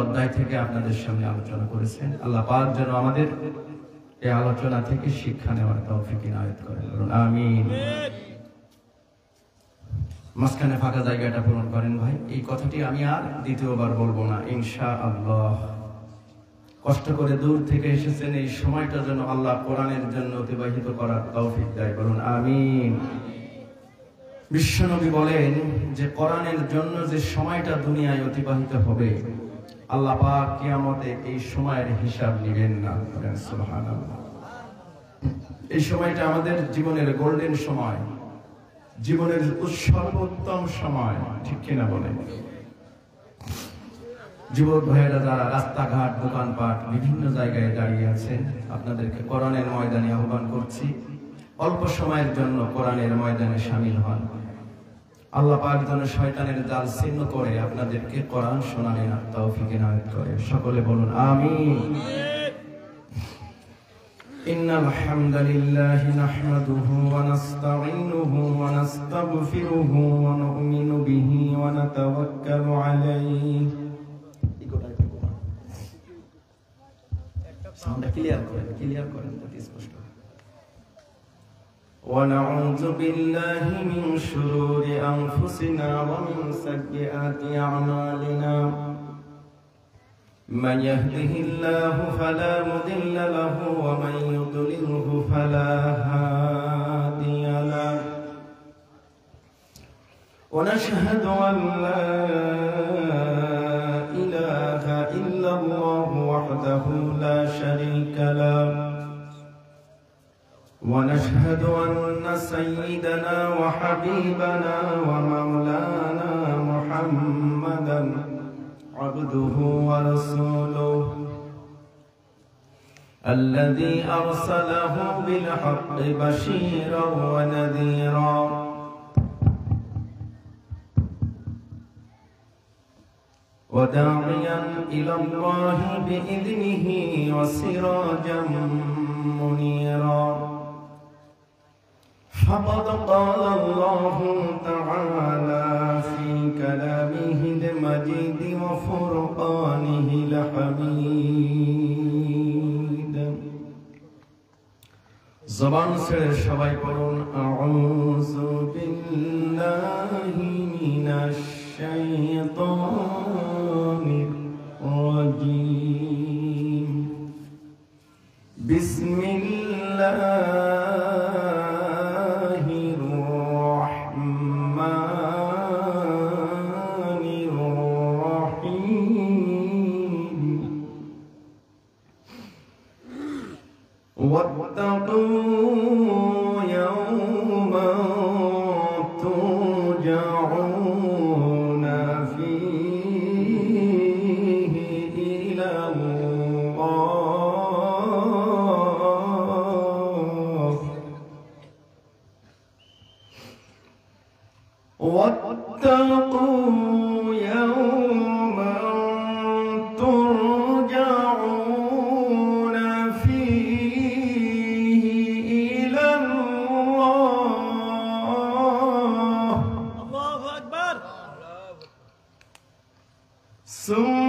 অধ্যায় থেকে আপনাদের সামনে আলোচনা করেছেন। আল্লাহ পাক যেন আমাদের এই আলোচনা থেকে শিক্ষা নেওয়ার তৌফিক ইনায়েত করেন, আমিন। মাঝখানে ফাঁকা জায়গাটা পূরণ করেন ভাই। এই কথাটি আমি আর দ্বিতীয়বার বলবো না, ইনশাআল্লাহ। কষ্ট করে দূর থেকে এসেছেন, এই সময়টা যেন আল্লাহ কোরআনের জন্য অতিবাহিত করার তৌফিক দেয়, বলুন আমিন। বিশ্বনবী বলেন যে কোরআনের জন্য যে সময়টা দুনিয়ায় অতিবাহিত হবে, আল্লাহ পাক কিয়ামতে এই সময়ের হিসাব নেবেন না। সুবহানাল্লাহ। এই সময়টা আমাদের জীবনের গোল্ডেন সময়, জীবনের সর্বোত্তম সময়, ঠিক কিনা বলেন? যুবক ভাইয়েরা যারা রাস্তাঘাট, দোকানপাট, বিভিন্ন জায়গায় দাঁড়িয়ে আছেন, আপনাদেরকে কোরআনের ময়দানে আহ্বান করছি, অল্প সময়ের জন্য কোরআনের ময়দানে শামিল হন। আল্লাহ পাক যেন শয়তানের জাল ছিন্ন করে আপনাদেরকে কোরআন শোনানোর তৌফিক ইনায়েত করে। সকলে বলুন আমিন। ইন্নাল হামদালিল্লাহি নাহমাদুহু ওয়া নাস্তাঈনুহু ওয়া নাস্তাগফিরুহু ওয়া নু'মিনু বিহি ওয়া নাতাওয়াক্কালু আলাইহি। সাউন্ডটা ক্লিয়ার করেন অতি স্পষ্ট। ونعوذ بالله من شرور أنفسنا ومن سيئات أعمالنا من يهده الله فلا مضل له ومن يضلله فلا هادي له ونشهد أن لا إله إلا الله وحده لا شريك له ونشهد أن سيدنا وحبيبنا ومولانا محمدا عبده ورسوله الذي أرسله بالحق بشيرا ونذيرا وداعيا إلى الله بإذنه وسراجا منيرا فقد قال الله تعالى في كلامه المجيد وفرقانه الحميد زبان سے সবাই পড়ুন আউযু বিল্লাহি মিনাশ শাইতানির রাজীম বিসমিল্লাহ واتقوا يوما ترجعون فيه إلى الله واتقوا يوما ترجعون فيه إلى الله الله أكبر ثم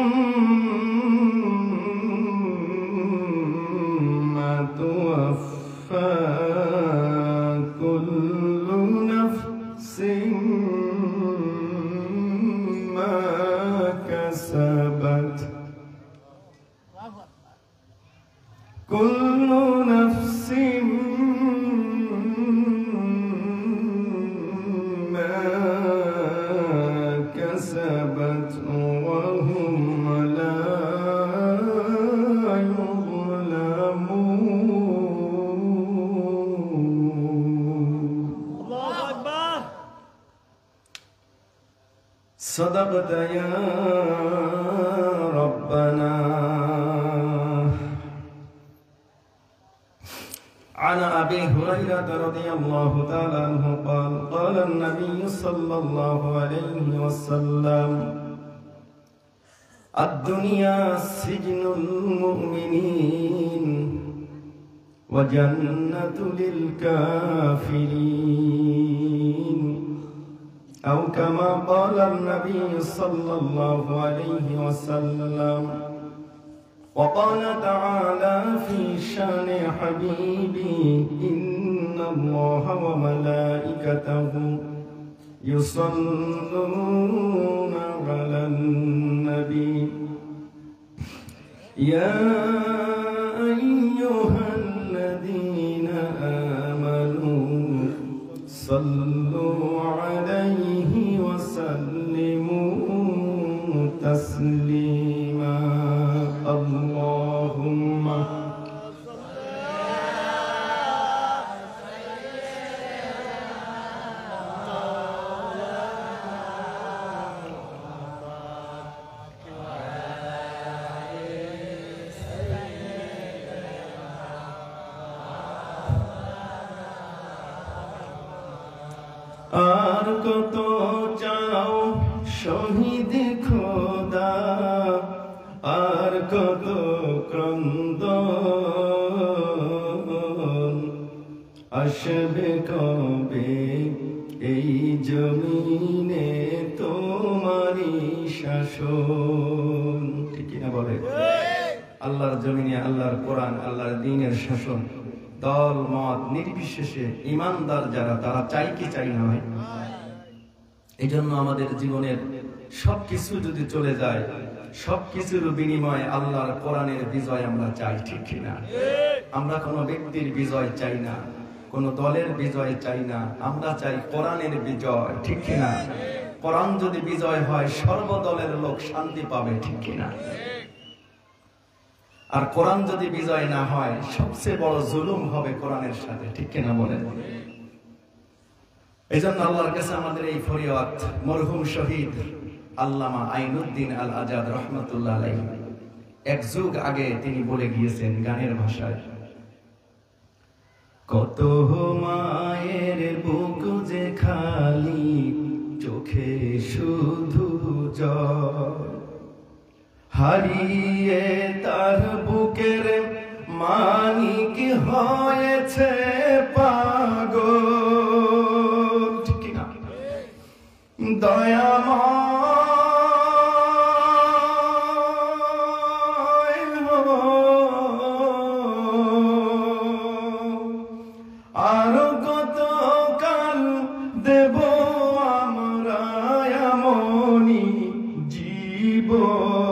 توفى كل نفس ما كسبت كل نفس ما كسبت وهم لا يظلمون الله أكبر صدقت يا ربنا. عن أبي هريرة رضي الله تعالى عنه قال قال النبي صلى الله عليه وسلم الدنيا سجن المؤمنين وجنة للكافرين أو كما قال النبي صلى الله عليه وسلم. وقال تعالى في شان حبيبي إن الله وملائكته يصلون على النبي يا أيها الذين آمنوا صلوا عليه وسلموا تسليما. اللهم আর কত চাও শহীদ খোদা, আর কত ক্রন্দন, আসবে কবে এই জমিনে তোমারই শাসন। ঠিক না বলে? আল্লাহর জমিনে আল্লাহর কোরআন, আল্লাহর দ্বীনের শাসন দল মত নির্বিশেষে ইমানদার যারা, তারা চাই কি চাই না ভাই? এই জন্য আমাদের জীবনের সবকিছু যদি চলে যায়, সবকিছুর বিনিময়ে আল্লাহর কোরআনের বিজয় আমরা চাই, ঠিক কিনা? আমরা কোনো ব্যক্তির বিজয় চাই না, কোনো দলের বিজয় চাই না, আমরা চাই কোরআনের বিজয়, ঠিক কিনা? কোরআন যদি বিজয় হয় সর্বদলের লোক শান্তি পাবে, ঠিক কিনা? আর কোরআন যদি বিজয় না হয় সবচেয়ে বড় জুলুম হবে কোরআনের সাথে, ঠিক কিনা বলেন? এই জন্য আল্লাহর কাছে আমাদের এই ফরিয়াদ, মরহুম শহীদ আল্লামা আইনুদ্দিন আল আজাদ রহমতুল্লাহ আলাইহি এক যুগ আগে তিনি বলে গিয়েছেন গানের ভাষায়, কত মায়ের বুক যে খালি, চোখে শুধু জল, হারিয়ে তার বুকের মানিক হয়েছে পাগল, ঠিক না? দয়াময় আর কত কাল দেব আমরা এমনি জীবন,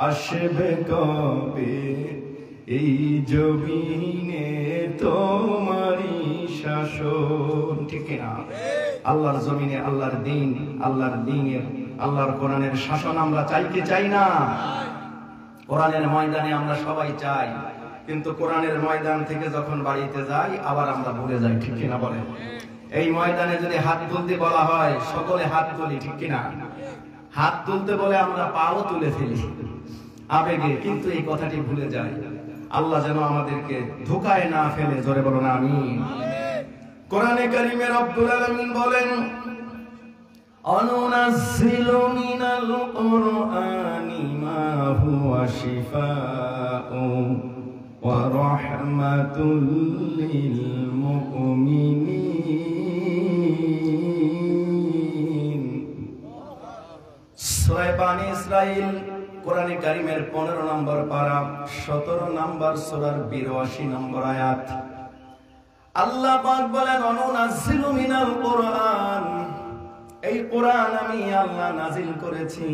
আসবে কবে এই জমিনে তোমারই শাসন, ঠিক না? আল্লাহর জমিনে আল্লাহর দ্বীন, আল্লাহর দ্বীনের, আল্লাহর কোরআনের শাসন আমরা চাই কি চাই না? কোরআনের ময়দানে আমরা সবাই চাই, কিন্তু কোরআনের ময়দান থেকে যখন বাড়িতে যাই আবার আমরা ভুলে যাই, ঠিক কিনা বলেন? এই ময়দানে যদি হাত তুলতে বলা হয় সকলে হাত তুলি, ঠিক কিনা? হাত তুলতে বলে আমরা পাও তুলে ফেলি আবেগে, কিন্তু এই কথাটি ভুলে যাই। আল্লাহ যেন আমাদেরকে ধোঁকায় না ফেলে, জোরে বলুন আমিন। কোরআনে কারিমে রব্বুল আলামিন বলেন, অনুনাজ্জিলু মিনাল কুরআনি মা হুয়া শিফাউন ওয়া রাহমাতুল লিল মুমিনিন। সূরা বানী ইসরাঈল কোরআনে কারিমের 15 নম্বর পারা 17 নম্বর সূরার 82 নম্বর আয়াত। আল্লাহ পাক বলেন, অনুনাজ্জিলু মিনাল কুরআন, এই কোরআন আমি আল্লাহ নাজিল করেছি,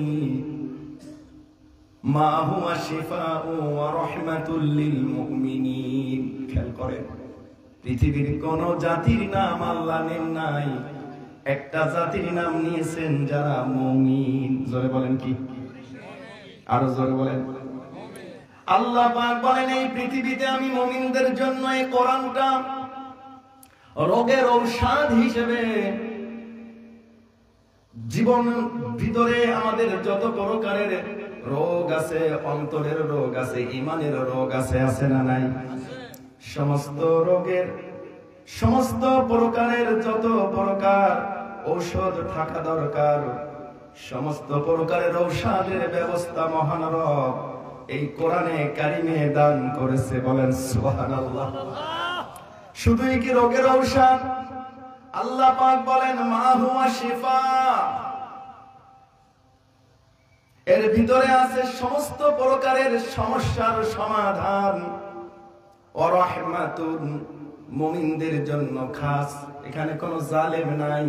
মা হুয়া শিফাউ ওয়া রাহমাতুল লিল মুমিনিন। খেয়াল করেন, পৃথিবীর কোন জাতির নাম আল্লাহ নেন নাই, একটা জাতির নাম নিয়েছেন যারা মুমিন। জোরে বলেন কি? আরো জোরে বলেন। আল্লাহ পাক বলেন, এই পৃথিবীতে আমি মুমিনদের জন্য এই কোরআনটা রোগের ঔষধ হিসেবে, জীবন ভিতরে আমাদের যত প্রকারের রোগ আছে, অন্তরের রোগ আছে, ইমানের রোগ আছে, আছে না নাই? সমস্ত রোগের, সমস্ত প্রকারের যত প্রকার ঔষধ থাকা দরকার, সমস্ত প্রকারের ঔষধের ব্যবস্থা মহান রব এই কোরআনে কারিমে দান করেছে। বলেন সুবহানাল্লাহ। শুধুই কি রোগের ঔষধ? আল্লাহ পাক বলেন মা হুয়া শিফা, এর ভিতরে আছে সমস্ত প্রকারের সমস্যার সমাধান। ওয়া রাহমাতুন, মুমিনদের জন্য খাস। এখানে কোনো জালেম নাই,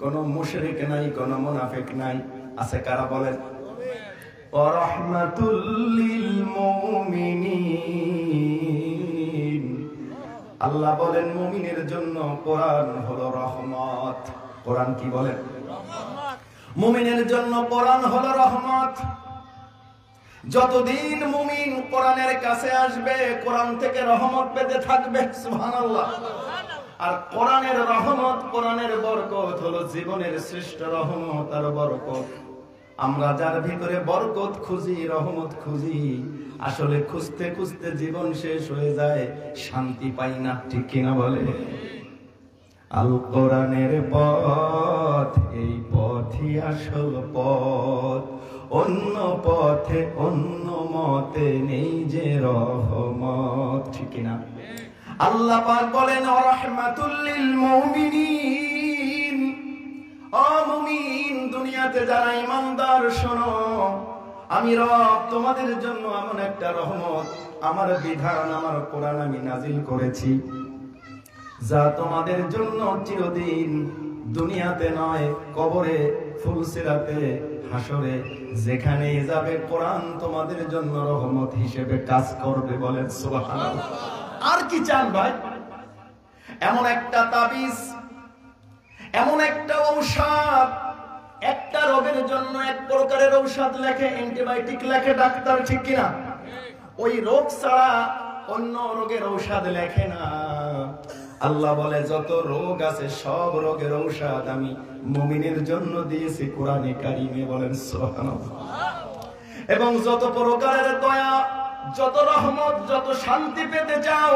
কোনো মুশরিক নাই, কোনো মুনাফিক নাই। আছে কারা বলেন? ওয়া রাহমাতুল লিল মুমিনিন। আল্লাহ বলেন মুমিনের জন্য কোরআন হলো রহমত। কোরআন কি বলেন? মুমিনের জন্য কোরআন হলো রহমত। যতদিন মুমিন কোরআনের কাছে আসবে, কোরআন থেকে রহমত পেতে থাকবে। সুবহানাল্লাহ। আর কোরআনের রহমত, কোরআনের বরকত হলো জীবনের শ্রেষ্ঠ রহমত আর বরকত। আমরা যার ভিতরে বরকত খুঁজি, রহমত খুঁজি, আসলে খুঁজতে খুঁজতে জীবন শেষ হয়ে যায়, শান্তি পাই না। ঠিক কিনা বলে? আল কোরআনের পথ, এই পথই আসল পথ। অন্য পথে অন্য মতে নেই যে রহমত। ঠিক কিনা? আল্লাহ পাক বলেন রাহমাতুল লিল মুমিনিন। ও মুমিন, দুনিয়াতে যারা ঈমানদার, শোনো, আমি রব তোমাদের জন্য এমন একটা রহমত, আমার বিধান, আমার কোরআন আমি নাজিল করেছি, যা তোমাদের জন্য চিরদিন দুনিয়াতে নয়, কবরে, ফুলসিরাতে, হাসরে, যেখানে যাবে কোরআন তোমাদের জন্য রহমত হিসেবে কাজ করবে। বলেন সুবহানাল্লাহ। আর কি চান ভাই? এমন একটা তাবিজ, এমন একটা ঔষধ, একটা রোগের জন্য এক প্রকারের ঔষধ লেখে, অ্যান্টিবায়োটিক লেখে ডাক্তার। ঠিক কিনা? ওই রোগ ছাড়া অন্য রোগের ঔষধ লেখে না। আল্লাহ বলে যত রোগ আছে সব রোগের ঔষধ আমি মুমিনের জন্য দিয়েছি কোরআনে কারিমে। বলেন সুবহানাল্লাহ। এবং যত প্রকারের দয়া, যত রহমত, যত শান্তি পেতে চাও,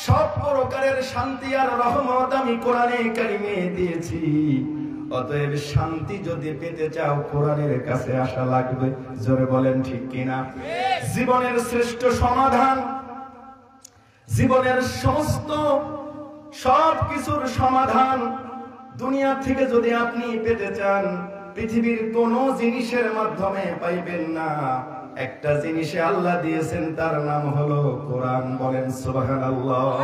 সব প্রকারের শান্তি আর রহমত আমি কোরআনে কারিমে দিয়েছি। অতএব শান্তি যদি পেতে চাও, কোরআনের কাছে আসা লাগবে। জোরে বলেন ঠিক কিনা? জীবনের শ্রেষ্ঠ সমাধান, জীবনের সমস্ত সব কিছুর সমাধান দুনিয়া থেকে যদি আপনি পেতে চান, পৃথিবীর কোন জিনিসের মাধ্যমে পাইবেন না। একটা জিনিসে আল্লাহ দিয়েছেন, তার নাম হলো কোরআন। বলেন সুবহানাল্লাহ।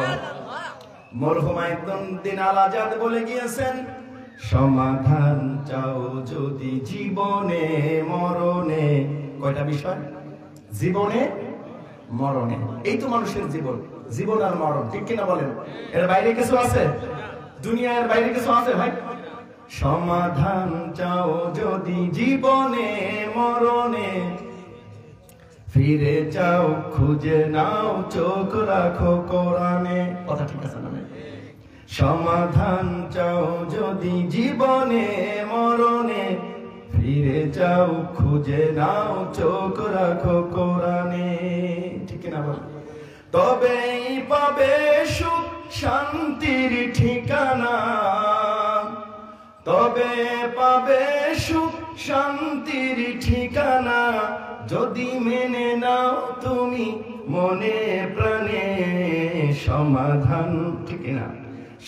মরহুম আইয়ুদ্দিন আল আজাদ বলে গিয়েছেন, সমাধান চাও যদি জীবনে মরণে। কয়টা বিষয়? জীবনে, মরণে। এই তো মানুষের জীবন, জীবন আর মরণ। ঠিক কিনা বলেন? এর বাইরে কিছু আছে? দুনিয়ার বাইরে কিছু আছে ভাই? সমাধান চাও যদি জীবনে মরণে, ফিরে যাও খুঁজে নাও চোখ রাখো কোরআনে। কথা ঠিক আছে না? সমাধান চাও যদি জীবনে মরণে, ফিরে যাও খুঁজে নাও চোখ রাখো কোরআনে। ঠিক না বল? তবেই পাবে সুখ শান্তির ঠিকানা, তবে পাবে সুখ শান্তির ঠিকানা, যদি মেনে নাও তুমি মনে প্রাণে সমাধান। ঠিক না?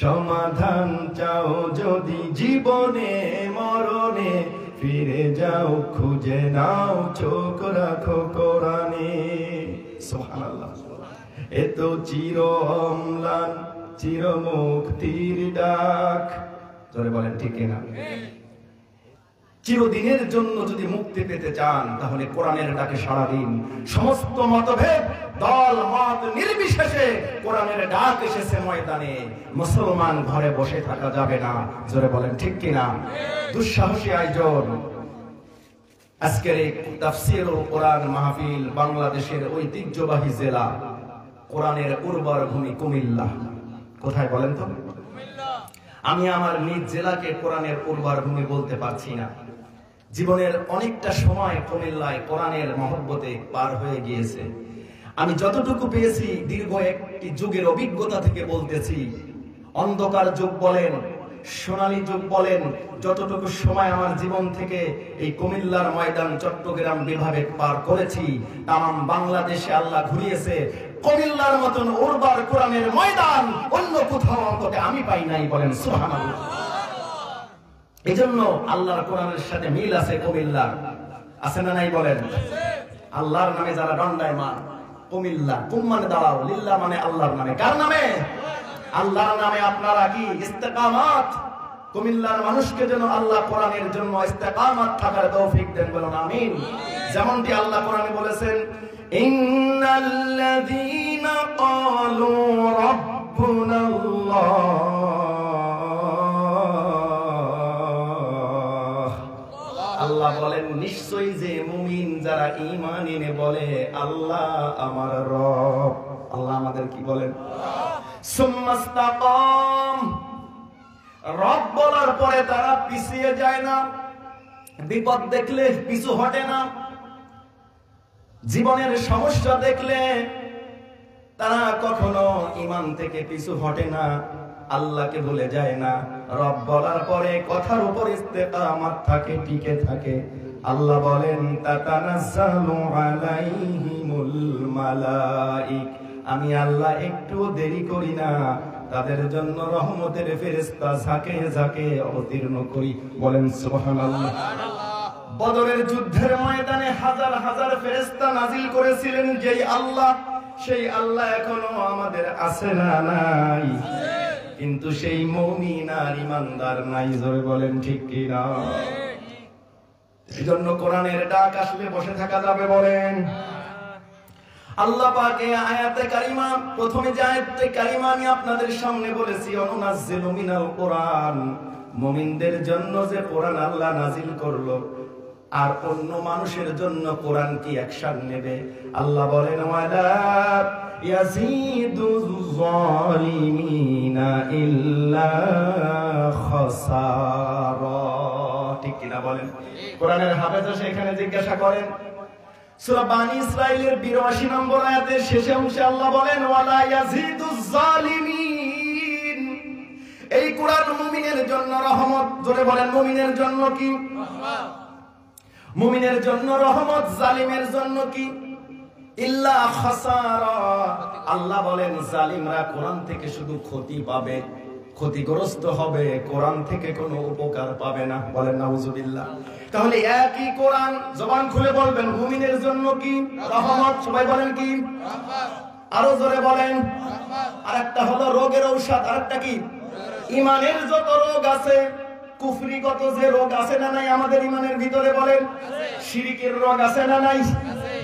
সমাধান চাও যদি জীবনে মরণে, ফিরে যাও খুঁজে নাও চোখ রাখো কোরআনে। সুবহানাল্লাহ। এত চির অম্লান চির মুক্তির ডাক। জোরে বলেন ঠিক না? চিরদিনের জন্য যদি মুক্তি পেতে চান, তাহলে কোরআনের ডাকে সাড়া দিন। সমস্ত মতভেদ, দল মত নির্বিশেষে কোরআনের ডাক এসেছে ময়দানে। মুসলমান ঘরে বসে থাকা যাবে না। জোরে বলেন ঠিক কিনা? দুঃসাহসী আয়োজন আজকের এই তাফসীরুল কোরআন মাহফিল, বাংলাদেশের ঐতিহ্যবাহী জেলা, কোরআনের উর্বর ভূমি কুমিল্লা। কোথায় বলেন তো? আমি আমার নিজ জেলাকে কোরআনের উর্বর ভূমি বলতে পারছি না। জীবনের অনেকটা সময় কুমিল্লায় কোরআনের মহব্বতে পার হয়ে গিয়েছে। আমি যতটুকু পেয়েছি দীর্ঘ একটি যুগের অভিজ্ঞতা থেকে বলতেছি। অন্ধকার যুগ বলেন, সোনালী যুগ বলেন, যতটুকু সময় আমার জীবন থেকে এই কুমিল্লার ময়দান, চট্টগ্রাম বিভাগে পার করেছি, তাম বাংলাদেশে আল্লাহ ঘুরিয়েছে। কুমিল্লার মতন উর্বর কোরআনের ময়দান অন্য কোথাও অন্তত আমি পাই নাই, বলেন সুবহানাল্লাহ। এজন্য আল্লাহর কোরআনের সাথে মিল আছে কুমিল্লার, আছে না নাই বলেন? আল্লাহর নামে যারা দণ্ডায়মান, কুমিল্লা, কুম মানে দাঁড়াও, লিল্লাহ মানে আল্লাহর নামে। কার নামে? আল্লাহর নামে। আপনারা কি ইস্তেকামাত, কুমিল্লার মানুষকে যেন আল্লাহ কোরআনের জন্য ইস্তেকামাত থাকার তৌফিক দেন, বলুন আমিন। যেমনটি আল্লাহ কোরআনে বলেছেন, ইন্নাল্লাযীনা ক্বালু রাব্বুনাল্লাহ, আল্লাহ বলেন নিশ্চয়ই যে মুমিন যারা ঈমান এনে বলে আল্লাহ আমার রব, আল্লাহ আমাদের কি বলেন? সুম্মাস্তাকাম, রব বলার পরে তারা পিছিয়ে যায় না, বিপদ দেখলে পিছু হটে না, জীবনের সমস্যা দেখলে তারা কখনো ঈমান থেকে পিছু হটে না, আল্লাহকে ভুলে যায় না। রব বলার পরে কথার উপর ইস্তেকামাত থাকে, টিকে থাকে। আল্লাহ বলেন তাতানাজ্জালু আলাইহিমুল মালাইক, আমি আল্লাহ একটু দেরি করি না, তাদের জন্য রহমতের ফেরেশতা ঝাঁকে ঝাঁকে অবতীর্ণ করি, বলেন সুবহানাল্লাহ। বদরের যুদ্ধের ময়দানে হাজার হাজার ফেরেশতা নাজিল করেছিলেন যেই আল্লাহ, সেই আল্লাহ এখনো আমাদের আছে না নাই? কিন্তু সেই মুমিন আর ঈমানদার নাই, জোরে বলেন ঠিক কি না? এজন্য কোরআনের ডাক আসলে বসে থাকা যাবে, বলেন। আল্লাহ পাক এই আয়াতে কারিমা, প্রথমে যে আয়াতে কারিমা আমি আপনাদের সামনে বলেছি, অনুনাজ্জিলু মিনাল কোরআন, মুমিনদের জন্য যে কোরআন আল্লাহ নাজিল করলো, আর অন্য মানুষের জন্য কোরআন কি অ্যাকশন নেবে? আল্লাহ বলেন ওয়ালা ইয়াজিদুজ জালিমিনা ইল্লা খাসারা, ঠিক কি না বলেন? কোরআনের হাফেজ সেখানে জিজ্ঞাসা করেন, সূরা বানী ইসরাঈলের ৮২ নম্বর আয়াতের শেষে অংশে আল্লাহ বলেন ওয়ালা ইয়াজিদুজ জালিমিন, এই কোরআন মুমিনের জন্য রহমত, জোরে বলেন মুমিনের জন্য কি? রহমত। মুমিনের জন্য রহমত, জালিমের জন্য কি? ইল্লা খাসারা। আল্লাহ বলেন জালিমরা কোরআন থেকে শুধু ক্ষতি পাবে, ক্ষতিগ্রস্ত হবে, কোরআন থেকে কোনো উপকার পাবে না, বলেন নাউজুবিল্লাহ। তাহলে একই কোরআন, জবান খুলে বলবেন মুমিনের জন্য কি? রহমত। সবাই বলেন কি? রহমত। আরো জোরে বলেন। রহমত। আরেকটা হলো রোগের ঔষধ, আরেকটা কি? ঈমানের যত রোগ আছে, কুফরিগত যে রোগ আছে না নাই আমাদের ঈমানের ভিতরে, বলেন। শিরকের রোগ আছে না নাই?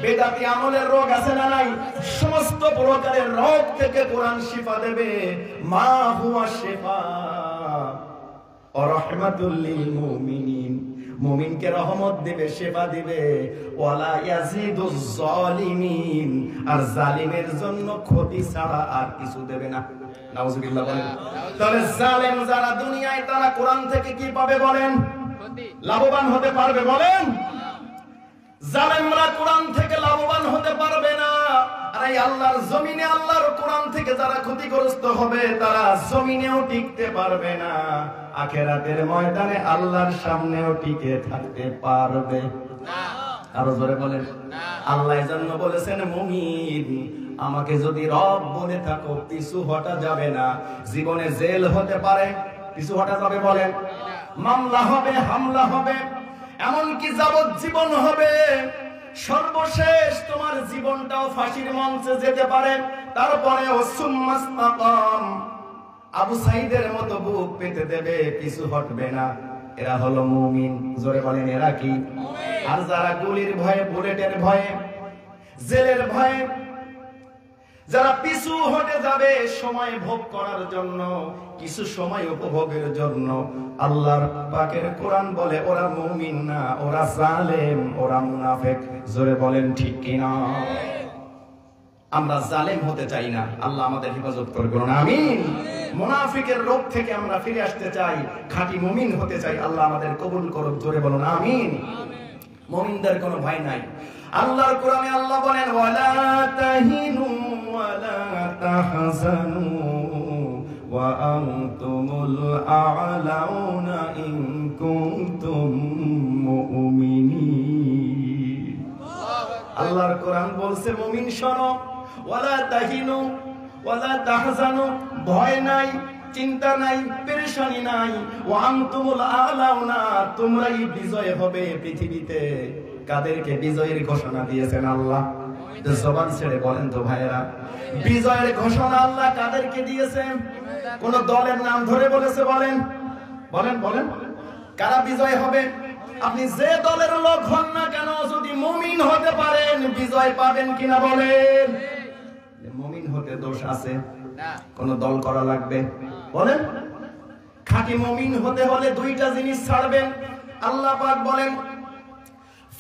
বেদাতি আমলের রোগ আছে না নাই? সমস্ত প্রকারের রোগ থেকে কোরআন শিফা দেবে। মা হুয়া শিফা ওয়া রাহমাতুল লিল মুমিনিন, মুমিনকে রহমত দিবে, শিফা দিবে। ওয়ালা ইয়াজিদুজ জালিমিন, আর জালিমের জন্য ক্ষতি ছাড়া আর কিছু দেবে না, নাউজুবিল্লাহ বলেন। তাহলে জালেম যারা দুনিয়ায়, তারা কোরআন থেকে কি পাবে বলেন? লাভবান হতে পারবে, বলেন। জালেমরা কোরআন থেকে লাভবান হতে পারবে না। আর এই আল্লাহর জমিনে আল্লাহর কোরআন থেকে যারা ক্ষতিগ্রস্ত হবে, তারা জমিনেও টিকতে পারবে না, আখিরাতের ময়দানে আল্লাহর সামনেও টিকে থাকতে পারবে না। আরো জোরে বলেন। আল্লাহ এজন্য বলেছেন মুমিন আমাকে যদি রব বলে থাকো, পিছু হটা যাবে না। জীবনে জেল হতে পারে, পিছু হটা যাবে বলেন? মামলা হবে, হামলা হবে, এমনকি যাবজ্জীবন হবে, সর্বশেষ তোমার জীবনটাও ফাঁসির মঞ্চে যেতে পারে। তারপরে সুম্মাস্তাকাম, আবু সাঈদের মতো বুক পেতে দেবে, পিছু হটবে না। এরা হলো মুমিন, জোরে বলেন এরা কি? আর যারা গুলির ভয়ে, বুলেটের ভয়ে, জেলের ভয়ে যারা পিছু হটে যাবে সময় ভোগ করার জন্য, কিছু সময় উপভোগের জন্য, আল্লাহর পাকের কোরআন বলে ওরা মুমিন না, ওরা জালেম, ওরা মুনাফিক। জোরে বলেন ঠিক কিনা? আমরা জালেম হতে চাই না, আল্লাহ আমাদের হেফাজত করবেন, আমিন। মুনাফিকের রোগ থেকে আমরা ফিরে আসতে চাই, খাঁটি মুমিন হতে চাই, আল্লাহ আমাদের কবুল করুক, জোরে বলুন আমিন। মুমিনদের কোনো ভয় নাই। আল্লাহর কোরআনে আল্লাহ বলেন ওয়ালা তাহিনু ওয়ালা তাহজানু ওয়া আনতুমুল আ'লাউনা ইন কুনতুম মুমিনিন। আল্লাহর কোরআন বলছে মুমিন শোনো, ওয়ালা তাহিনু ওয়ালা তাহজানু, ভয় নাই, চিন্তা নাই, পেরেশানি নাই, ওয়া আনতুমুল আলাউনা, তোমরাই বিজয় হবে পৃথিবীতে। কাদেরকে বিজয়ের ঘোষণা দিয়েছেন আল্লাহ? জবান ছেড়ে বলেন তো ভাইরা, বিজয়ের ঘোষণা আল্লাহ কাদেরকে দিয়েছেন? কোন দলের নাম ধরে বলেছে? বলেন বলেন বলেন, কারা বিজয় হবে? আপনি যে দলের লোক হন না কেন, যদি মুমিন হতে পারেন বিজয় পাবেন কিনা বলেন? মুমিন হতে দোষ আছে? কোন দল করা লাগবে? বলেন। খাঁটি মুমিন হতে হলে দুইটা জিনিস ছাড়বেন। আল্লাহ পাক বলেন,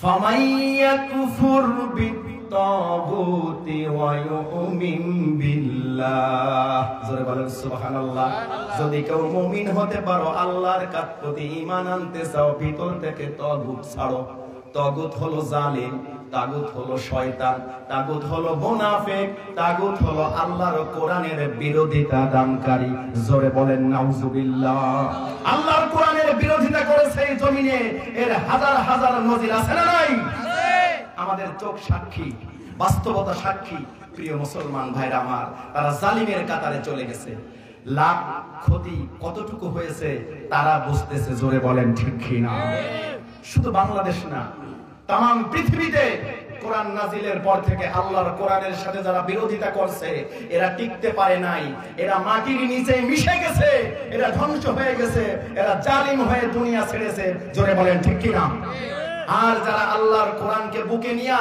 ফামাইয়াকুফুর বিত্তাগুতি ওয়া ইউমিন বিল্লাহ, জোরে বলেন সুবহানাল্লাহ। যদি কেউ মুমিন হতে পারো, আল্লাহর প্রতি ঈমান আনতে চাও, ভিতর থেকে তাগুত ছাড়ো। তাগুত হলো জালিম, তাগুত হলো শয়তান, তাগুত হলো মুনাফিক, তাগুত হলো আল্লাহর কোরআনের বিরোধিতা দানকারী। জোরে বলেন নাউজুবিল্লাহ। আল্লাহর কোরআনের বিরোধিতা করেছে এই জমিনে, এর হাজার হাজার নজির আছে না নাই? আমাদের চোখ সাক্ষী, বাস্তবতা সাক্ষী। প্রিয় মুসলমান ভাইরা আমার, তারা জালিমের কাতারে চলে গেছে। লাভ ক্ষতি কতটুকু হয়েছে তারা বুঝতেছে। জোরে বলেন ঠিক কি না? শুধু বাংলাদেশ না, তাম পৃথিবীতে কোরআন নাজিলের পর থেকে আল্লাহর কোরআনের সাথে যারা বিরোধিতা করছে, এরা টিকতে পারে নাই, এরা মাটির নিচে মিশে গেছে, এরা ধ্বংস হয়ে গেছে, এরা জালিম হয়ে দুনিয়া ছেড়েছে। জোরে বলেন ঠিক কি না? আর যারা আল্লাহর কোরআনকে বুকে নিয়া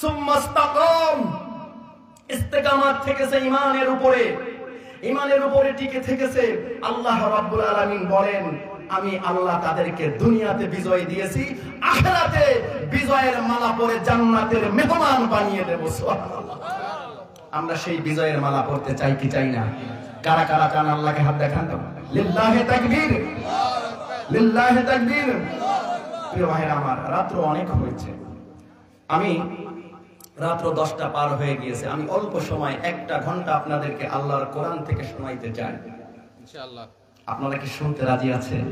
সুম্মাস্তাকাম, ইস্তেকামাত থেকেছে ইমানের উপরে টিকে থেকেছে, আল্লাহ রাব্বুল আলামিন বলেন, আমি আল্লাহ তাদেরকে দুনিয়াতে বিজয় দিয়েছি, আখিরাতে বিজয়ের মালা পরে জান্নাতের মেহমান বানিয়ে দেব। সুবহানাল্লাহ। আমরা সেই বিজয়ের মালা পরতে চাই কি চাই না? কারা কারা চান? আল্লাহকে হাত দেখান তো। লিল্লাহি তাকবীর, লিল্লাহি তাকবীর। প্রিয় ভাইরা আমার, রাত্র অনেক হয়েছে, আমি রাত্র 10টা পার হয়ে গিয়েছে। আমি অল্প সময় 1টা ঘন্টা আপনাদেরকে আল্লাহর কোরআন থেকে শোনাইতে চাই ইনশাআল্লাহ। আপনারা কি শুনতে রাজি আছেন?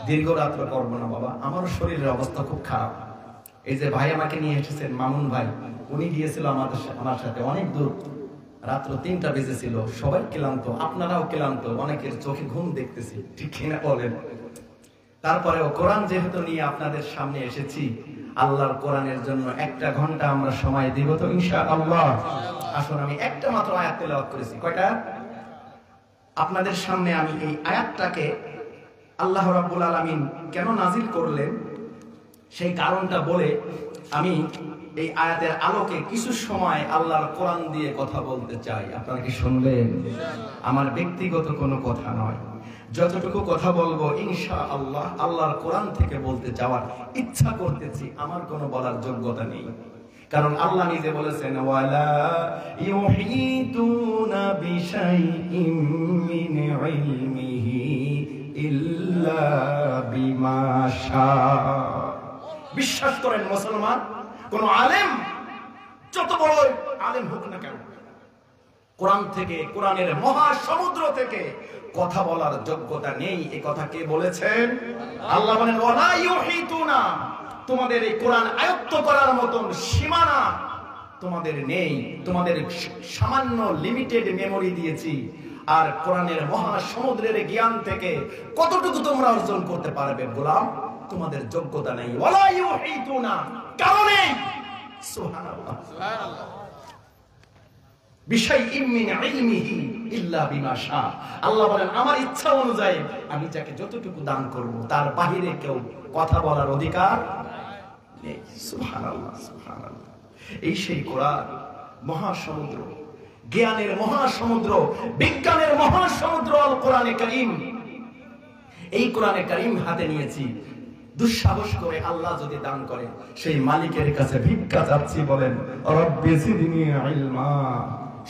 দীর্ঘ রাত্র করব না বাবা, আমার শরীরের অবস্থা খুব খারাপ। এই যে ভাই আমাকে নিয়ে এসেছেন, মামুন ভাই, উনি গিয়েছিল আমার সাথে অনেক দূর। রাত্র 3টা বেজেছিল, সবাই ক্লান্ত, আপনারাও ক্লান্ত, অনেকের চোখে ঘুম দেখতেছি, ঠিক কিনা বলেন? তারপরেও কোরআন যেহেতু নিয়ে আপনাদের সামনে এসেছি, আল্লাহর কোরআনের জন্য 1টা ঘন্টা আমরা সময় দিব তো ইনশাআল্লাহ। আসুন, আমি একটা মাত্র আয়াত তেলাওয়াত করেছি। কয়টা? আপনাদের সামনে আমি এই আয়াতটাকে আল্লাহ রাব্বুল আলামিন কেন নাজিল করলেন সেই কারণটা বলে আমি এই আয়াতের আলোকে কিছু সময় আল্লাহর কোরআন দিয়ে কথা বলতে চাই। আপনারা কি শুনবেন? আমার ব্যক্তিগত কোনো কথা নয়, যতটুকু কথা বলবো ইনশাআল্লাহ আল্লাহর কোরআন থেকে বলতে যাওয়ার ইচ্ছা করতেছি। আমার কোনো বলার যোগ্যতা নেই, কারণ আল্লাহ নিজে বলেছেন, ওয়ালা ইউহিতুনা বিশাইইম মিন ইলমিহি ইল্লা বিমা শা। বিশ্বাস করেন মুসলমান, কোন আলেম, যত বড় আলেম হোক না কেন, কোরআন থেকে, কোরআনের মহাসমুদ্র থেকে কথা বলার যোগ্যতা নেই। এই কথা কে বলেছেন? আল্লাহ বলেন, ওয়ালা ইউহিতুনা, তোমাদের এই কোরআন আয়ত্ত করার মতন সীমানা তোমাদের নেই, তোমাদের সামান্য লিমিটেড মেমোরি দিয়েছি। আর কোরআনের মহাসমুদ্রের জ্ঞান থেকে কতটুকু তোমরা অর্জন করতে পারবে গোলাম, তোমাদের যোগ্যতা নেই। ওয়ালা ইউহিতুনা, কারণে সুবহানাল্লাহ, সুবহানাল্লাহ, বিশাইইম মিন ইলমিহি ইল্লা বিমা শা। আল্লাহ বলেন, আমার ইচ্ছা অনুযায়ী আমি যাকে যতটুকু দান করব, তার বাহিরে কেউ কথা বলার অধিকার নেই। সুবহানাল্লাহ, সুবহানাল্লাহ। এই সেই কোরআন, মহাসমুদ্র, জ্ঞানের মহাসমুদ্র, বিজ্ঞানের মহাসমুদ্র আল কোরআনে কারীম। এই কোরআনে কারীম হাতে নিয়েছি, দুঃসাহস করে আল্লাহ যদি দান করে, সেই মালিকের কাছে ভিক্ষা চাচ্ছি। বলেন, রব্বি জিদনি ইলমা।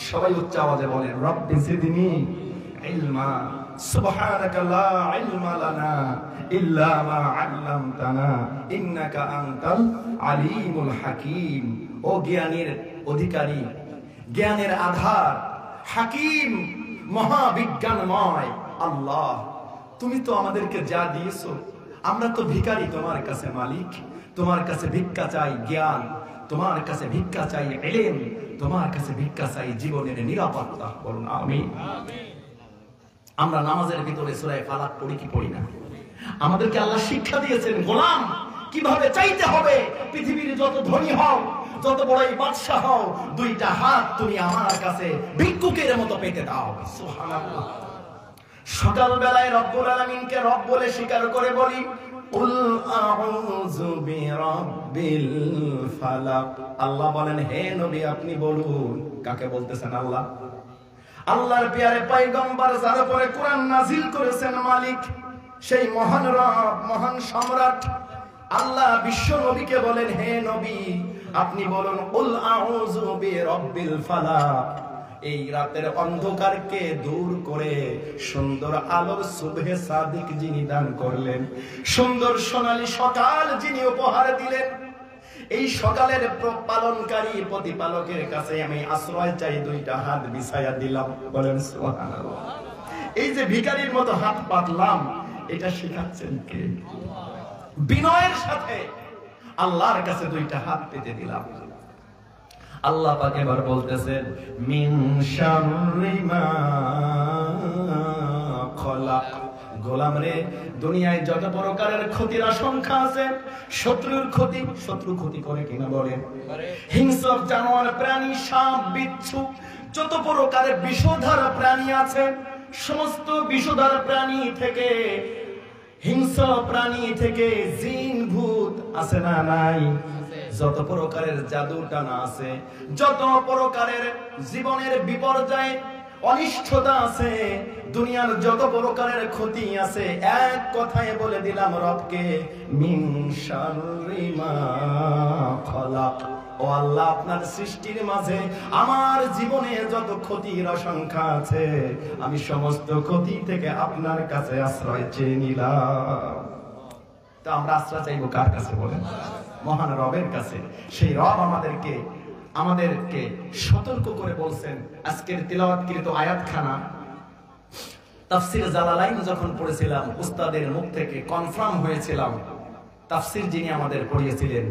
সবাই উচ্চ আওয়াজে বলেন, রব্বি জিদনি ইলমা। সুবহানাকা লা ইলমা লানা ইল্লা মা আল্লামতানা ইন্নাকা আনতাল আলিমুল হাকিম। ও জ্ঞানের অধিকারী, জ্ঞানের আধার, হাকিম, মহাবিজ্ঞানময় আল্লাহ, তুমি তো আমাদেরকে যা দিয়েছো, আমরা তো ভিখারি তোমার কাছে মালিক, তোমার কাছে ভিক্ষা চাই জ্ঞান, তোমার কাছে ভিক্ষা চাই ইলম, তোমার কাছে ভিক্ষা চাই জীবনের নিরাপত্তা। বলুন আমিন। আমরা নামাজের ভিতরে সূরা ফালাক পড়ি কি পড়ি না? আমাদেরকে আল্লাহ শিক্ষা দিয়েছেন গোলাম কিভাবে চাইতে হবে। পৃথিবীর যত ধনী হও, যত বড়ই বাদশা হও, দুইটা হাত তুমি আমার কাছে ভিক্ষুকের মতো পেতে দাও। সুবহানাল্লাহ। সকাল বেলায় রব্বুল আলামিনকে রব বলে স্বীকার করে বলি, কুল আউযু বিরাব্বিল ফালাক। আল্লাহ বলেন, হে নবী আপনি বলুন। কাকে বলতেছেন? আল্লাহ। আল্লাহর প্যারে পয়গম্বর যার উপরে কোরআন নাজিল করেছেন মালিক, সেই মহান রব, মহান সম্রাট আল্লাহ বিশ্ব নবীকে বলেন, হে নবী আপনি বলুন কুল আউযু বিরাব্বিল ফালাক। এই রাতের অন্ধকারকে দূর করে সুন্দর আলোর সুবহে সাদিক যিনি দান করলেন, সুন্দর সোনালী সকাল যিনি উপহার দিলেন, এই সকালের পালনকারী প্রতিপালকের কাছে আমি আশ্রয় চাই, দুইটা হাত বিছায়া দিলাম। বলেন সুবহানাল্লাহ। এই যে ভিখারির মতো হাত পাতলাম, এটা শেখাচ্ছেন কে? বিনয়ের সাথে আল্লাহর কাছে দুইটা হাত পেতে দিলাম। আল্লাহ পাক এবার বলতেছেন, মিন শাররি মা খলাক। গোলাম রে, দুনিয়ায় যত প্রকারের ক্ষতির আশঙ্কা আছে, শত্রুর ক্ষতি, শত্রু ক্ষতি করে কিনা বলেন? হিংস্র জানোয়ার প্রাণী, সাপ বিচ্ছু, যত প্রকারের বিষধর প্রাণী আছে, সমস্ত বিষধর প্রাণী থেকে, হিংস্র প্রাণী থেকে জিন ভূত আছে না নাই? যত প্রকারের জাদু টানা আছে, যত প্রকারের জীবনের বিপর্যয় অনিষ্টতা আছে, দুনিয়ার যত প্রকারের ক্ষতি আছে, এক কথায় বলে দিলাম রবকে, মিন শাররি মা খলাক। ও আল্লাহ, আপনার সৃষ্টির মাঝে আমার জীবনে যত ক্ষতির আশঙ্কা আছে, আমি সমস্ত ক্ষতি থেকে আপনার কাছে আশ্রয় চেয়ে নিলাম। তো আমরা আশ্রয় চাইবো কার কাছে বলেন? মহান রবের কাছে। সেই রব আমাদেরকে সতর্ক করে বলছেন। আজকের তিলাওয়াতকৃত আয়াতখানা তাফসীর জালালাইন যখন পড়েছিলাম, উস্তাদের মুখ থেকে কনফার্ম হয়েছিলাম, তাফসীর যিনি আমাদের পড়িয়েছিলেন,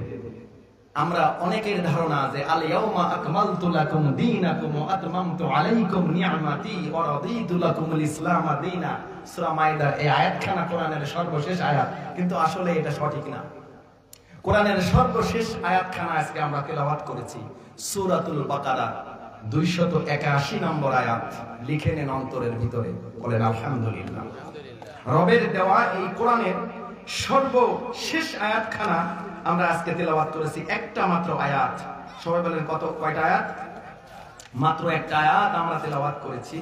আমরা অনেকের ধারণা যে আল ইয়াউমা আকমালতু লাকুম দীনাকুম ওয়া আতমামতু আলাইকুম নি'মাতি ওয়া রাদিতু লাকুমুল ইসলাম দীনা। সূরা মাইদা এই আয়াতখানা কোরআনের সর্বশেষ আয়াত, কিন্তু আসলে এটা সঠিক না। কোরআনের সর্বশেষ আয়াতখানা আজকে আমরা তেলাওয়াত করেছি সূরাতুল বাকারা 281 নম্বর আয়াত। লিখে নেন অন্তরের ভিতরে, বলেন আলহামদুলিল্লাহ। রবের দেওয়া এই কোরআনের সর্বশেষ আয়াতখানা আমরা আজকে তেলাওয়াত করেছি, একটা মাত্র আয়াত। সবাই বলেন কয়টা আয়াত? মাত্র একটা আয়াত আমরা তেলাওয়াত করেছি।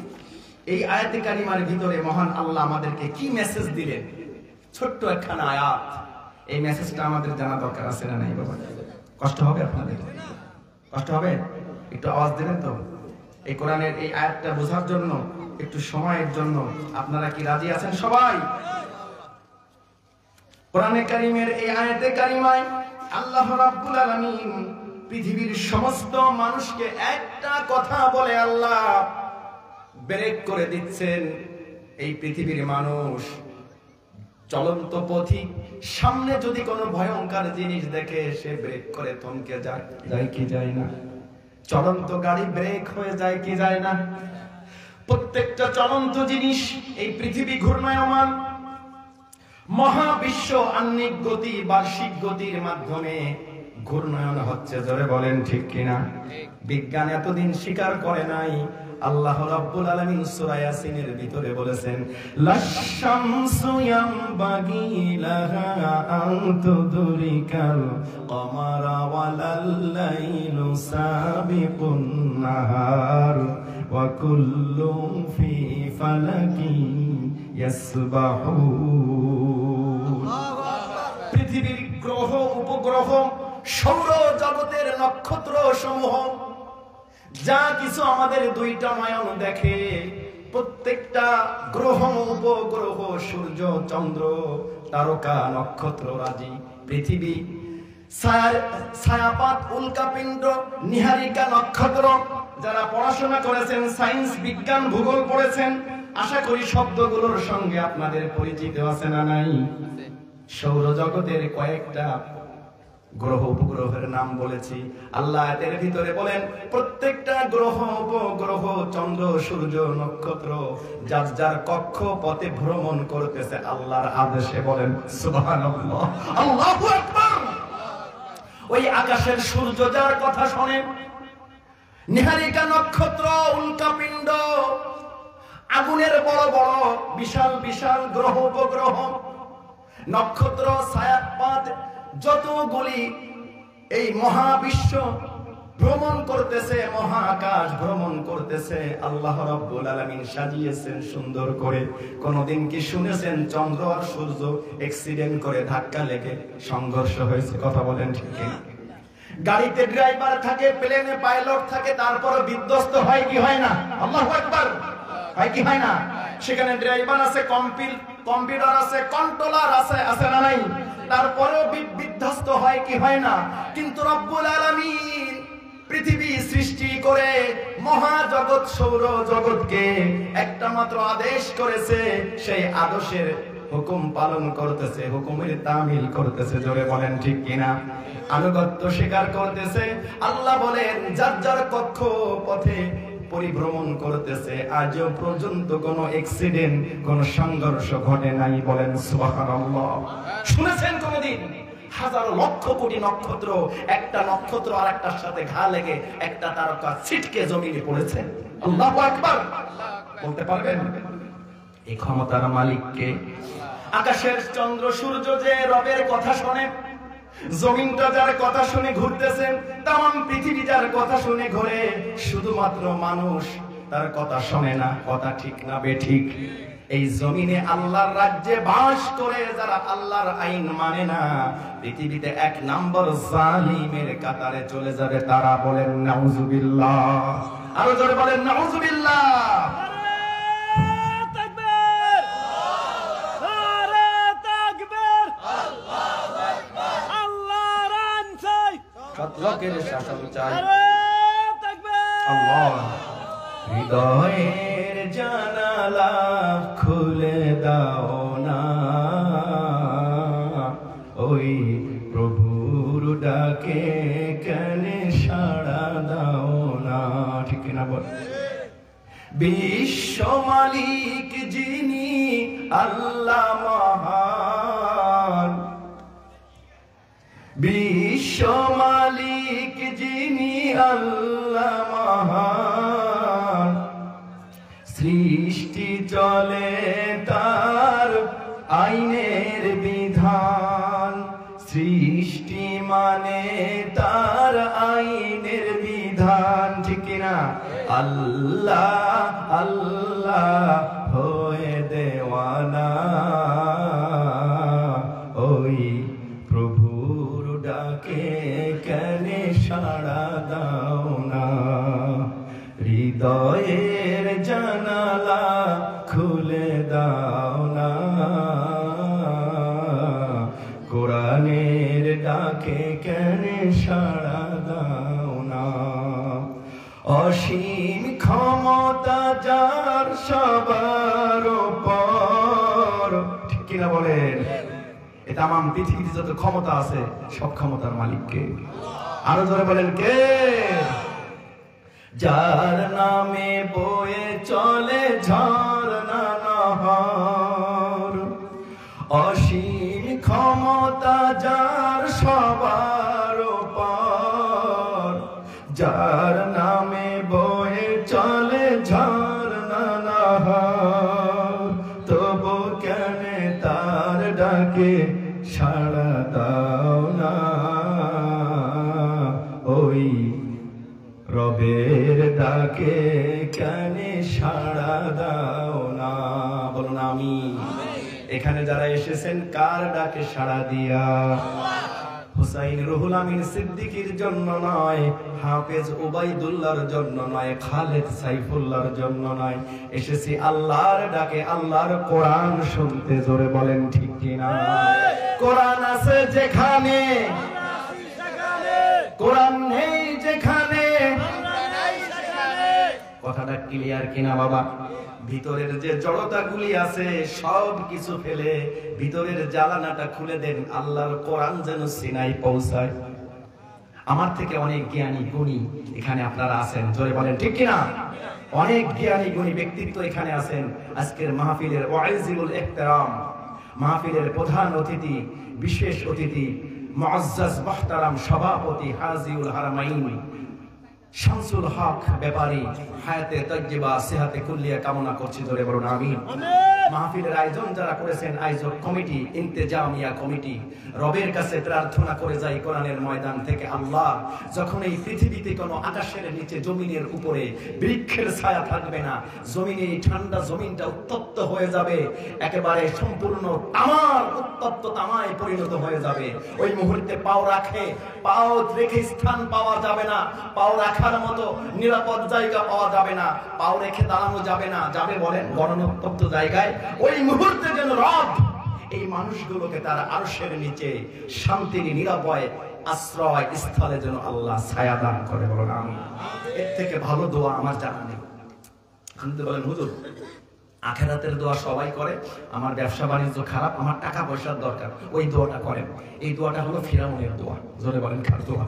এই আয়াতে কারিমার ভিতরে মহান আল্লাহ আমাদেরকে কি মেসেজ দিলেন? ছোট্ট একখানা আয়াত। এই মেসেজটা আমাদের জানা দরকার আছে না নাই বাবা? কষ্ট হবে আপনাদের? কষ্ট হবে? একটু আওয়াজ দেবেন তো? এই কোরআনের এই আয়াতটা বোঝার জন্য একটু সময়ের জন্য আপনারা কি রাজি আছেন সবাই? কোরআনে কারীমের এই আয়াতে কারিমায় আল্লাহ রাব্বুল আলামিন পৃথিবীর সমস্ত মানুষকে একটা কথা বলে আল্লাহ ব্রেক করে দিচ্ছেন। এই পৃথিবীর মানুষ চলন্ত পথিক, সামনে যদি কোনো ভয়ঙ্কর জিনিস দেখে সে ব্রেক করে থমকে যায় কি যায় না? চলন্ত গাড়ি ব্রেক হয়ে যায় কি যায় না? প্রত্যেকটা চলন্ত জিনিস, এই পৃথিবী ঘূর্ণায়মান, মহাবিশ্ব আহ্নিক গতি, বার্ষিক গতির মাধ্যমে ঘূর্ণায়ন হচ্ছে। জোরে বলেন ঠিক কিনা? বিজ্ঞান এতদিন স্বীকার করে নাই। আল্লাহ রাব্বুল আলামিন সূরা ইয়াসিনের ভিতরে বলেছেন, লাশ-শামসু ইয়ামবাগি লাহা আন তুদরিকাল কমারা ওয়ালাল-লাইলু সাবিকুন নাহার ওয়া কুল্লুন ফি ফালাকিন ইয়াসবাহুন। পৃথিবীর গ্রহ, উপগ্রহ, সৌর জগতের নক্ষত্র সমূহ, যা কিছু আমাদের দুইটা নয়ন দেখে, প্রত্যেকটা গ্রহ, উপগ্রহ, সূর্য, চন্দ্র, তারকা, নক্ষত্র রাজি, পৃথিবী, ছায়াপাত, উল্কাপিণ্ড, নীহারিকা, নক্ষত্র, যারা পড়াশোনা করেছেন, সায়েন্স, বিজ্ঞান, ভূগোল পড়েছেন, আশা করি শব্দগুলোর সঙ্গে আপনাদের পরিচিত আছে না নাই? সৌরজগতের কয়েকটা গ্রহ উপগ্রহের নাম বলেছি। আল্লাহ এর ভিতরে বলেন প্রত্যেকটা গ্রহ উপগ্রহ চন্দ্র সূর্য নক্ষত্র যার যার কক্ষ পথে ভ্রমণ করতেছে আল্লাহর আদেশে। বলেন সুবহানাল্লাহ, আল্লাহু আকবার। ওই আকাশের সূর্য যার কথা শোনে, নিহারিকা নক্ষত্র, উল্কাপিণ্ড, আগুনের বড় বড় বিশাল বিশাল গ্রহ উপগ্রহ, নক্ষত্র, ছায়াপাত, যতগুলি এই মহাবিশ্ব ভ্রমণ করতেছে, মহাকাশ ভ্রমণ করতেছে, আল্লাহ রাব্বুল আলামিন সাজিয়েছেন সুন্দর করে। কোনদিন কি শুনেছেন চন্দ্র আর সূর্য অ্যাক্সিডেন্ট করে ধাক্কা লেগে সংঘর্ষ হয়েছে? কথা বলেন ঠিক কিনা? গাড়িতে ড্রাইভার থাকে, প্লেনে পাইলট থাকে, তারপরে বিধ্বস্ত হয় কি হয় না? আল্লাহু আকবার, হয় কি হয় না? সেখানে ড্রাইভার আছে, কম্পিউটার আছে, কন্ট্রোলার আছে, আছে না নাই? তারপরেও বিধ্বস্ত হয় কি হয় না? কিন্তু রব্বুল আলামিন পৃথিবী সৃষ্টি করে মহাজগৎ সৌর জগৎকে একটা মাত্র আদেশ করেছে, সেই আদেশের হুকুম পালন করতেছে, হুকুমের তামিল করতেছে। জোরে বলেন ঠিক কিনা? আনুগত্য স্বীকার করতেছে। আল্লাহ বলেন যার যার কক্ষ পথে পরিভ্রমণ করতেছে, আজও পর্যন্ত কোনো অ্যাক্সিডেন্ট, কোনো সংঘর্ষ ঘটে নাই। বলেন সুবহানাল্লাহ। শুনেছেন কোনদিন হাজারো লক্ষ কোটি নক্ষত্র, একটা নক্ষত্র আর একটার সাথে ঘা লেগে একটা তারকা ছিটকে জমিনে পড়েছে? আল্লাহু আকবার বলতে পারবেন? এই ক্ষমতার মালিক কে? আকাশের চন্দ্র সূর্য যে রবের কথা শোনে, জমিনটা যার কথা শুনে ঘুরতেছে, তাম পৃথিবী যার কথা শুনে ঘুরে, শুধুমাত্র মানুষ তার কথা শোনে না। কথা ঠিক না বেঠিক? এই জমিনে আল্লাহর রাজ্যে বাস করে যারা আল্লাহর আইন মানে না, পৃথিবীতে এক নম্বর জালিমের কাতারে চলে যাবে তারা। বলেন নাউজুবিল্লাহ, আরো জোরে বলেন নাউজুবিল্লাহ। লোকের শাসন চাই আল্লাহ। হৃদয়ের জানালা খুলে দাও না, ওই প্রভুর ডাকে কেন সাড়া দাও না? ঠিক না বল? বিশ্ব মালিক যিনি আল্লাহ মহান, বিশ্ব মালিক যিনি আল্লাহ মহান, সৃষ্টি চলে তার আইনের বিধান, সৃষ্টি মানে তার আইনের বিধান। ঠিক না? আল্লাহ আল্লাহ হয়ে দেওয়ানা, ওই প্রভুর ডাকে কেন সাড়া দাও না? হৃদয়ের জানালা খুলে দাও না, কোরআনের ডাকে কেন সাড়া দাও না? অসীম ক্ষমতা যার সবার উপর। ঠিক কিনা বলেন? তাম পৃথিবীতে যত ক্ষমতা আছে সব ক্ষমতার মালিক কে? আরো ধরে বলেন কে? যার নামে বয়ে চলে ঝর্ণা নহর, অসীম ক্ষমতা যার সবার উপর, যার নামে বয়ে চলে ঝর্ণা নহর, তবু কেন তার ডাকে সাড়া দাও না? ওই রবের ডাকে কেন সাড়া দাও না? বলুন আমি। এখানে যারা এসেছেন কার ডাকে সাড়া দিয়া? হুসাইন রুহুল আমিন সিদ্দিকীর জন্য নয়, হাফেজ উবাইদুল্লাহর জন্য নয়, খালেদ সাইফুল্লাহর জন্য নয়, এসেছি আল্লাহর ডাকে, আল্লাহর কোরআন শুনতে। জোরে বলেন ঠিক কিনা? কোরআন আছে যেখানে, কোরআন নেই যেখানে। কথাটা ক্লিয়ার কিনা বাবা? ভিতরের যে জড়তাগুলি আছে সব কিছু ফেলে ভিতরের জানালাটা খুলে দেন, আল্লাহর কোরআন যেন সিনায় পৌঁছায়। আমার থেকে অনেক জ্ঞানী গুণী এখানে আপনারা আছেন, জোরে বলেন ঠিক কিনা? অনেক জ্ঞানী গুণী ব্যক্তিত্ব এখানে আছেন। আজকের মাহফিলের ওয়াইজিবুল ইহতিরাম, মাহফিলের প্রধান অতিথি, বিশেষ অতিথি, মুআজ্জাজ মুহতারাম সভাপতি হাজিউল হারামাইন শামসুল হক ব্যাপারী, হায়াতে তাজ্জিবা সেহাতে কুল্লিয়া কামনা করছি, জোরে বলুন আমিন। মাহফিলের আয়োজন যারা করেছেন, আয়োজক কমিটি, ইন্তেজামিয়া কমিটি, রবের কাছে প্রার্থনা করে যাই কোরআনের ময়দান থেকে, আল্লাহ যখন এই পৃথিবীতে কোনো আকাশের নিচে জমিনের উপরে বৃক্ষের ছায়া থাকবে না, জমিনে ঠান্ডা জমিনটা উত্তপ্ত হয়ে যাবে, একেবারে সম্পূর্ণ তামার উত্তপ্ত তামায় পরিণত হয়ে যাবে, ওই মুহূর্তে পাও রেখে স্থান পাওয়া যাবে না, পাও রাখার মতো নিরাপদ জায়গা পাওয়া যাবে না, পাও রেখে দাঁড়ানো যাবে না, যাবে বলেন গণনোত্তপ্ত জায়গায়। ওই মুহূর্তে যেন রব এই মানুষগুলোকে তার আরশের নিচে শান্তির নিরাপয় আশ্রয় স্থলে যেন আল্লাহ ছায়া দান করে, বলেন আমিন। এর থেকে ভালো দোয়া আমার জানা নেই। শুনতে বলেন হুজুর আখেরাতের দোয়া সবাই করে, আমার ব্যবসা বাণিজ্য খারাপ, আমার টাকা পয়সার দরকার, ওই দোয়াটা করেন। এই দোয়াটা হলো ফিরাউনের দোয়া, জোরে বলেন কার দোয়া?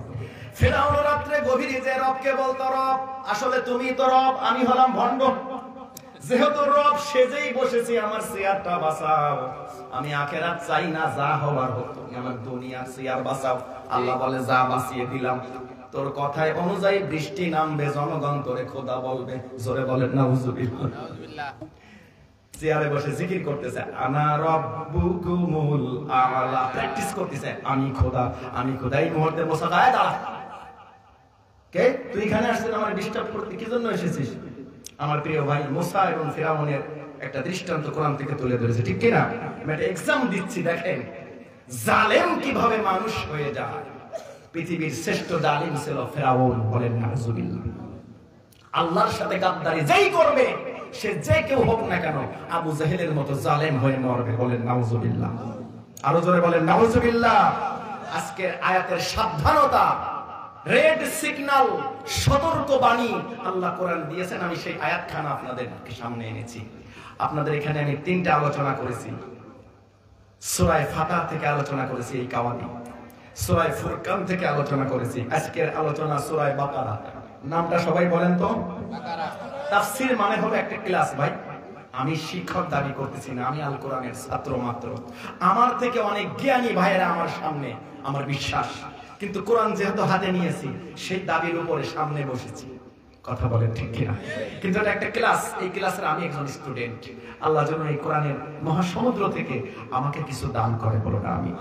ফিরাউন রাত্রে গভীরে যে রবকে বলতো, রব আসলে তুমি তো রব, আমি হলাম ভণ্ড, যেহেতু রব সেজেই বসেছি, আমার চেয়ারটা বাঁচাও, আমি আখেরাত চাই না, যা হওয়ার হোক, তুমি আমার দুনিয়ার চেয়ার বাঁচাও। আল্লাহ বলে যা, বাঁচিয়ে দিলাম, তোর কথায় অনুযায়ী বৃষ্টি নামবে, জনগণ তোরে খোদা বলবে, জোরে বলেন নাউজুবিল্লাহ। চেয়ারে বসে জিকির করতেছে, আনা রাব্বুকুমুল আ'লা, প্র্যাকটিস করতেছে, আমি খোদা, আমি খোদা। এই মুহূর্তে মুসা গায়ে দাঁড়া, কে তুই এখানে আসছিস আমার ডিস্টার্ব করতে, কি জন্য এসেছিস? আমার প্রিয় ভাই মুসা এবং ফিরাউনের একটা দৃষ্টান্ত কোরআন থেকে তুলে ধরেছে, ঠিক কিনা? আমি একটা এক্সাম দিচ্ছি, দেখেন জালেম কিভাবে মানুষ হয়ে যায়। পৃথিবীর শ্রেষ্ঠ জালিম ছিল ফিরাউন, বলেন নাউজুবিল্লাহ। আল্লাহর সাথে গাদ্দারি যেই করবে, সে যে কেউ হোক না কেন, আবু জাহেলের মতো জালেম হয়ে মরবে, বলেন নাউজুবিল্লাহ। আরো জোরে বলেন নাউজুবিল্লাহ। আজকের আয়াতের সাবধানতা, রেড সিগন্যাল, সতর্ক বাণী আল্লাহ কোরআন দিয়েছেন। আমি সেই আয়াতখানা আপনাদের সামনে এনেছি। আপনাদের এখানে আমি 3টা আলোচনা করেছি। সূরা ফাতিহা থেকে আলোচনা করেছি এই কাওয়াদি, সূরা ফুরকান থেকে আলোচনা করেছি, আজকের আলোচনা সূরা বাকারা। নামটা সবাই বলেন তো? বাকারা। তাফসীর মানে হলো একটা ক্লাস ভাই। আমি শিক্ষক দাবি করতেছি না, আমি আল কোরআনের ছাত্র মাত্র। আমার থেকে অনেক জ্ঞানী ভাইয়েরা আমার সামনে, আমার বিশ্বাস। কিন্তু কোরআন যেহেতু হাতে নিয়েছি, সেই দাবির উপরে সামনে বসেছি, কথা বলেন ঠিক কিনা? কিন্তু এটা একটা ক্লাস, এই ক্লাসের আমি একজন স্টুডেন্ট। আল্লাহ যেন এই কোরআনের মহাসমুদ্র থেকে আমাকে কিছু দান করে, বলো না আমি।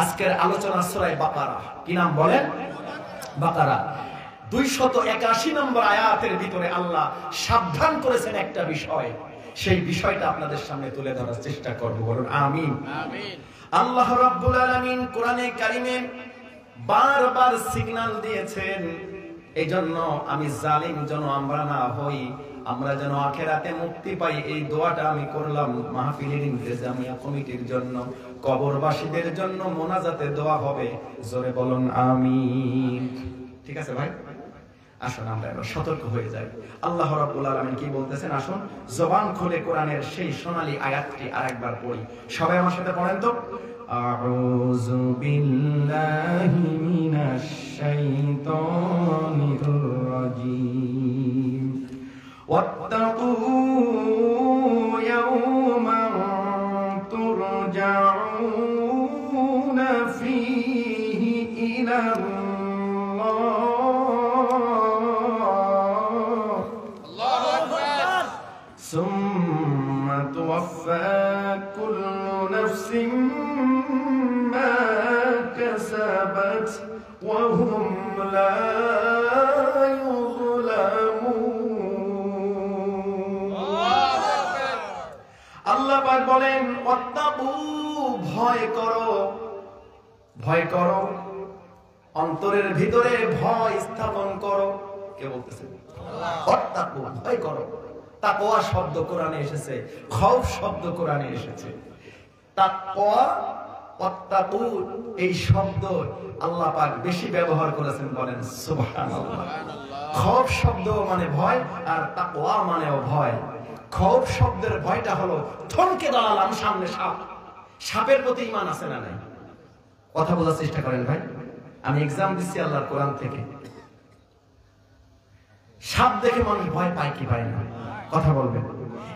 আজকের আলোচনা সূরা বাকারা, কি নাম বলেন? বাকারা 281 নম্বর আয়াতের ভিতরে আল্লাহ সাবধান করেছেন একটা বিষয়, সেই বিষয়টা আপনাদের সামনে তুলে ধরার চেষ্টা করব, বলুন আমিন। আমিন। আল্লাহ রাব্বুল আলামিন কোরআনে কারিমে বারবার সিগন্যাল দিয়েছেন, এই জন্য আমি জালিম যেন আমরা না হই, আমরা যেন আখেরাতে মুক্তি পাই। এই দোয়াটা আমি করলাম মাহফিলের ইন্তেজামিয়া কমিটির জন্য, কবরবাসীদের জন্য মোনাজাতে দোয়া হবে, জোরে বলুন আমিন। ঠিক আছে ভাই, আসুন আমরা এবার সতর্ক হয়ে যাই। আল্লাহ রাব্বুল আলামিন কি বলতেছেন, আসুন জবান খুলে কোরআনের সেই সোনালী আয়াতটি আরেকবার পড়ি। সবাই আমার সাথে পড়েন তো। আউযু বিল্লাহি মিনাশ শাইতানির রাজীম। ওয়াত্তাকু ইয়াওমান তুরজাউনা ফীহি ইলাল্লাহ। ثم توفى كل نفس ما كسبت وهم لا يظلمون। আল্লাহ পাক বলেন, ওয়াত্তাকু, ভয় করো, ভয় করো, অন্তরের ভিতরে ভয় স্থাপন করো। কে বলতেছে? আল্লাহ। ওয়াত্তাকু, ভয় করো। তাকওয়া শব্দ কোরআনে এসেছে, খৌফ শব্দ কোরআনে এসেছে। তাকওয়া, ওয়াত্তাকু, এই শব্দ আল্লাহ পাক বেশি ব্যবহার করেছেন, বলেন সুবহানাল্লাহ। খৌফ শব্দ মানে ভয়, আর তাকওয়া মানেও ভয়। খৌফ শব্দের ভয়টা হলো থমকে দাঁড়ালাম সামনে সাপ। সাপের প্রতি ঈমান আছে না নাই? কথা বোঝার চেষ্টা করেন ভাই, আমি এক্সাম দিচ্ছি আল্লাহর কোরআন থেকে। সাপ দেখে মানুষ ভয় পায় কি পায় না? কথা বলবেন।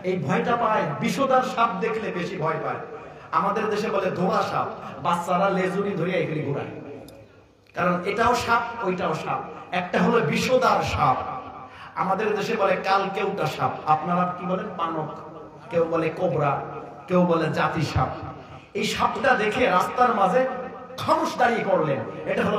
এই ভয়টা পায় বিষধর সাপ দেখলে বেশি ভয় পায়। আমাদের দেশে বলে ধোঁয়া সাপ, বাচ্চারা লেজুরি ধরে এখানে ঘোরায়, কারণ এটাও সাপ ওইটাও সাপ। একটা হলো বিষধর সাপ, আমাদের দেশে বলে কালকেউটা সাপ, আপনারা কি বলেন? পানক, কেউ বলে কোবরা, কেউ বলে জাতি সাপ। এই সাপটা দেখে রাস্তার মাঝে খামোশ দাঁড়িয়ে পড়লেন, এটা হলো